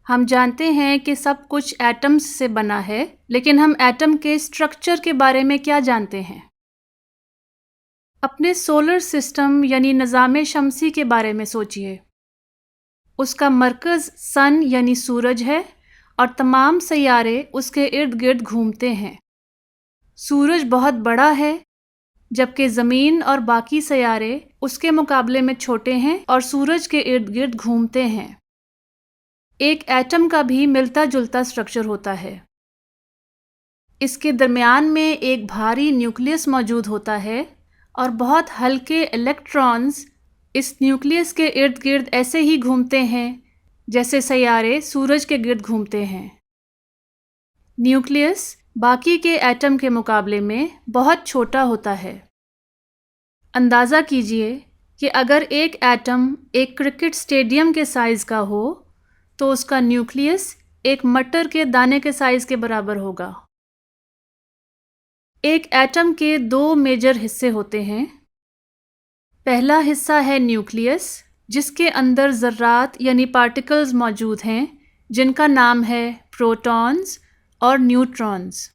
हम जानते हैं कि सब कुछ एटम्स से बना है, लेकिन हम एटम के स्ट्रक्चर के बारे में क्या जानते हैं? अपने सोलर सिस्टम यानी निज़ाम शमसी के बारे में सोचिए। उसका मरकज़ सन यानी सूरज है और तमाम सैयारे उसके इर्द गिर्द घूमते हैं। सूरज बहुत बड़ा है, जबकि ज़मीन और बाकी सैयारे उसके मुकाबले में छोटे हैं और सूरज के इर्द गिर्द घूमते हैं। एक एटम का भी मिलता जुलता स्ट्रक्चर होता है। इसके दरमियान में एक भारी न्यूक्लियस मौजूद होता है और बहुत हल्के इलेक्ट्रॉन्स इस न्यूक्लियस के इर्द गिर्द ऐसे ही घूमते हैं जैसे सैयारे सूरज के गिर्द घूमते हैं। न्यूक्लियस बाकी के एटम के मुकाबले में बहुत छोटा होता है। अंदाज़ा कीजिए कि अगर एक एटम एक क्रिकेट स्टेडियम के साइज़ का हो तो उसका न्यूक्लियस एक मटर के दाने के साइज़ के बराबर होगा। एक एटम के दो मेजर हिस्से होते हैं। पहला हिस्सा है न्यूक्लियस, जिसके अंदर ज़र्रात यानी पार्टिकल्स मौजूद हैं, जिनका नाम है प्रोटॉन्स और न्यूट्रॉन्स।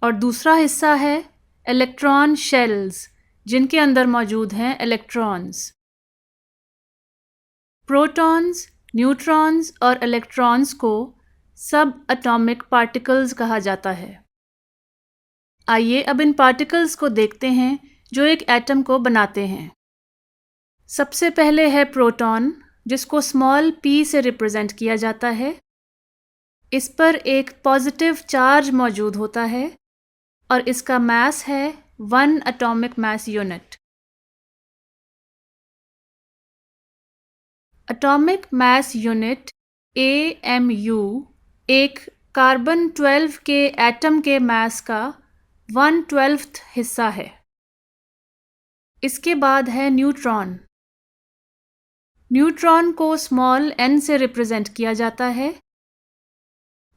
और दूसरा हिस्सा है इलेक्ट्रॉन शेल्स, जिनके अंदर मौजूद हैं इलेक्ट्रॉन्स। प्रोटॉन्स, न्यूट्रॉन्स और इलेक्ट्रॉन्स को सब एटॉमिक पार्टिकल्स कहा जाता है। आइए अब इन पार्टिकल्स को देखते हैं जो एक एटम को बनाते हैं। सबसे पहले है प्रोटॉन, जिसको स्मॉल p से रिप्रेजेंट किया जाता है। इस पर एक पॉजिटिव चार्ज मौजूद होता है और इसका मास है 1 atomic mass unit. Atomic mass unit AMU एक कार्बन 12 के एटम के मास का 1/12 हिस्सा है। इसके बाद है न्यूट्रॉन। न्यूट्रॉन को स्मॉल n से रिप्रेजेंट किया जाता है।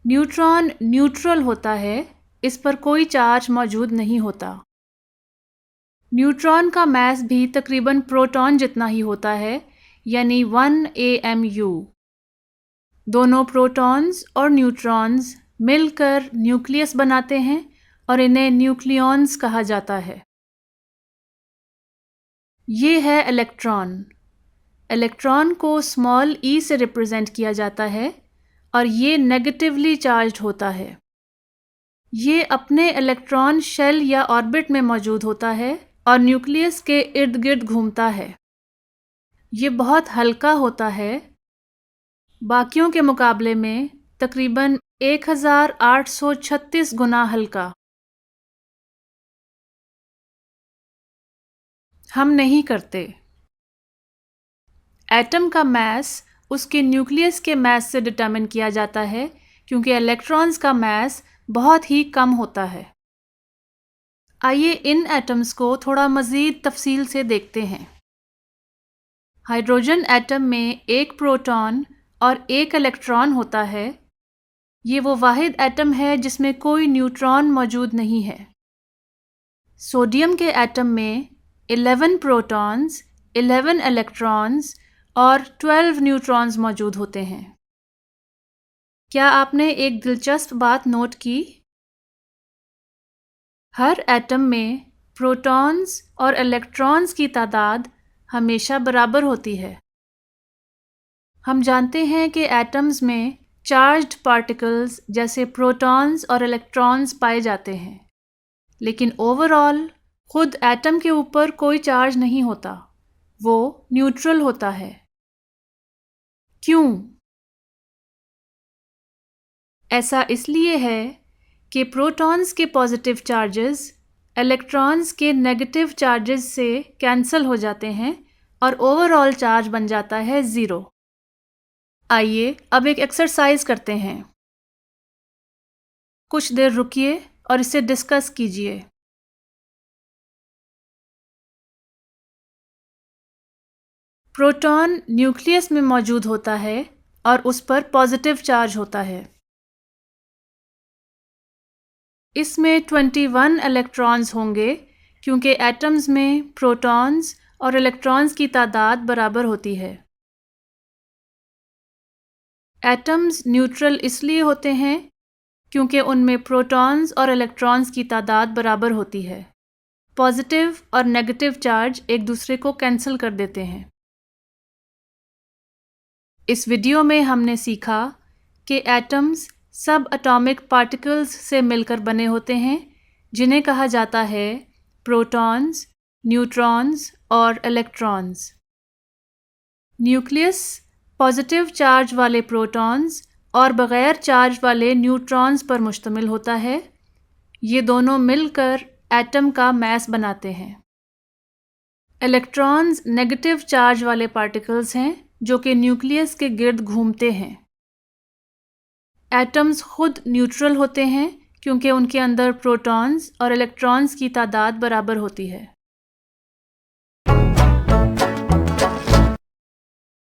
न्यूट्रॉन न्यूट्रल होता है, इस पर कोई चार्ज मौजूद नहीं होता। न्यूट्रॉन का मास भी तकरीबन प्रोटॉन जितना ही होता है, यानी 1 AMU। दोनों प्रोटॉन्स और न्यूट्रॉन्स मिलकर न्यूक्लियस बनाते हैं और इन्हें न्यूक्लियॉन्स कहा जाता है। ये है इलेक्ट्रॉन। इलेक्ट्रॉन को स्मॉल e से रिप्रेजेंट किया जाता है और ये नेगेटिवली चार्ज्ड होता है। ये अपने इलेक्ट्रॉन शेल या ऑर्बिट में मौजूद होता है और न्यूक्लियस के इर्द गिर्द घूमता है। ये बहुत हल्का होता है, बाकियों के मुकाबले में तकरीबन 1836 गुना हल्का। हम नहीं करते। एटम का मास उसके न्यूक्लियस के मास से डिटरमिन किया जाता है, क्योंकि इलेक्ट्रॉन्स का मास बहुत ही कम होता है। आइए इन एटम्स को थोड़ा मज़ीद तफसील से देखते हैं। हाइड्रोजन एटम में एक प्रोटॉन और एक इलेक्ट्रॉन होता है। ये वो वाहिद एटम है जिसमें कोई न्यूट्रॉन मौजूद नहीं है। सोडियम के एटम में 11 प्रोटॉन्स, 11 इलेक्ट्रॉन्स और 12 न्यूट्रॉन्स मौजूद होते हैं। क्या आपने एक दिलचस्प बात नोट की? हर एटम में प्रोटॉन्स और इलेक्ट्रॉन्स की तादाद हमेशा बराबर होती है। हम जानते हैं कि एटम्स में चार्ज्ड पार्टिकल्स जैसे प्रोटॉन्स और इलेक्ट्रॉन्स पाए जाते हैं, लेकिन ओवरऑल खुद एटम के ऊपर कोई चार्ज नहीं होता, वो न्यूट्रल होता है। क्यों? ऐसा इसलिए है कि प्रोटॉन्स के पॉजिटिव चार्जेस इलेक्ट्रॉन्स के नेगेटिव चार्जेस से कैंसिल हो जाते हैं और ओवरऑल चार्ज बन जाता है 0। आइए अब एक एक्सरसाइज करते हैं। कुछ देर रुकिए और इसे डिस्कस कीजिए। प्रोटॉन न्यूक्लियस में मौजूद होता है और उस पर पॉजिटिव चार्ज होता है। इसमें 21 इलेक्ट्रॉन्स होंगे, क्योंकि एटम्स में प्रोटॉन्स और इलेक्ट्रॉन्स की तादाद बराबर होती है। एटम्स न्यूट्रल इसलिए होते हैं क्योंकि उनमें प्रोटॉन्स और इलेक्ट्रॉन्स की तादाद बराबर होती है। पॉजिटिव और नेगेटिव चार्ज एक दूसरे को कैंसिल कर देते हैं। इस वीडियो में हमने सीखा कि एटम्स सब एटॉमिक पार्टिकल्स से मिलकर बने होते हैं, जिन्हें कहा जाता है प्रोटॉन्स, न्यूट्रॉन्स और इलेक्ट्रॉन्स। न्यूक्लियस पॉजिटिव चार्ज वाले प्रोटॉन्स और बग़ैर चार्ज वाले न्यूट्रॉन्स पर मुश्तमिल होता है। ये दोनों मिलकर एटम का मैस बनाते हैं। इलेक्ट्रॉन्स नेगेटिव चार्ज वाले पार्टिकल्स हैं जो कि न्यूक्लियस के गिर्द घूमते हैं। एटम्स खुद न्यूट्रल होते हैं क्योंकि उनके अंदर प्रोटॉन्स और इलेक्ट्रॉन्स की तादाद बराबर होती है।